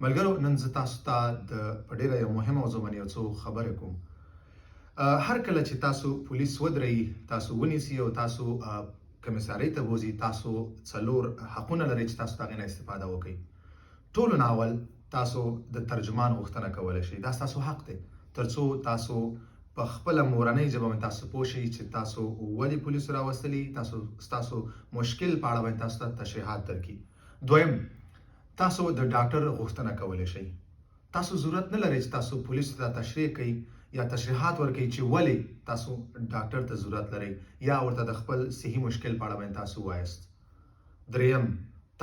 ملګرو نن زه تاسو ته په ډیره یو مهمه موضوع باندې یو څو خبرې کوم. هر کله چې تاسو پولیس ودرئ، تاسو ونیسي او تاسو کمیسارۍ ته بوځي، تاسو څلور حقونه لرئ چې تاسو د هغې نه استفاده وکړئ. ټولو نه اول تاسو د ترجمان غوښتنه کولی شئ. دا ستاسو حق دی ترڅو تاسو په خپله مورنۍ ژبه باندې تاسو پوه شئ چې تاسو ولې پولیسو راوستلي، ستاسو مشکل په اړه باندې تاسو ته تشریحات درکړي. دویم، تاسو د ډاکټر غوښتنه کولی شئ. تاسو ضرورت نه لرئ چې تاسو پولیسو ته تشریح کړئ یا تشریحات ورکړئ چې ولې تاسو ډاکټر ته ضرورت لرئ یا ورته د خپل صحي مشکل په اړه باندې تاسو ووایاست. دریم،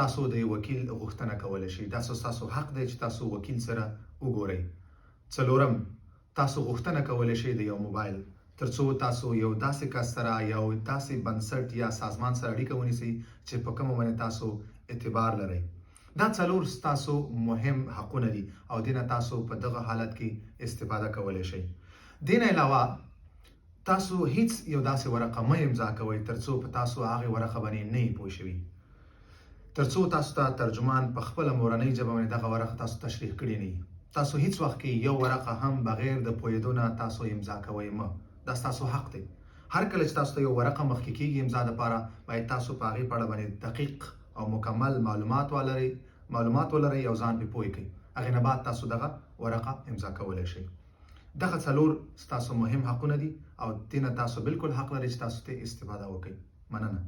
تاسو د یو وکیل غوښتنه کولی شئ. دا ستاسو حق دی چې تاسو وکیل سره وګورئ. څلورم، تاسو غوښتنه کولی شئ د یو موبایل ترڅو تاسو یو داسې کس سره یو داسې بنسټ یا سازمان سره اړیکه ونیسئ چې په کومه باندې تاسو اعتبار لرئ. دا څلور ستاسو مهم حقونه دي او دې نه تاسو په دغه حالت کې استفاده کولی شئ. دې نه علاوه تاسو هیڅ یو داسې ورقه مه امضا کوئ ترڅو په تاسو هغې ورقه باندې نه وي پوه شوي، ترڅو تاسو ته ترجمان په خپله مورنۍ ژبه باندې دغه ورقه تاسو تشریح کړې نه وي. تاسو هیڅ وخت کې یو ورقه هم بغیر د پوهېدو نه تاسو امضا کوئ مه. دا ستاسو حق دی. هر کله چې تاسو ته یو ورقه مخکې کېږي امضا دپاره، باید تاسو په هغې په اړه باندې دقیق او مکمل معلومات ولرئ او ځان پرې پوه کړئ. هغې نه بعد تاسو دغه ورقه امضا کولی شئ. دغه څلور ستاسو مهم حقونه دي او دې نه تاسو بالکل حق لرئ چې تاسو ترې استفاده وکړئ. مننه.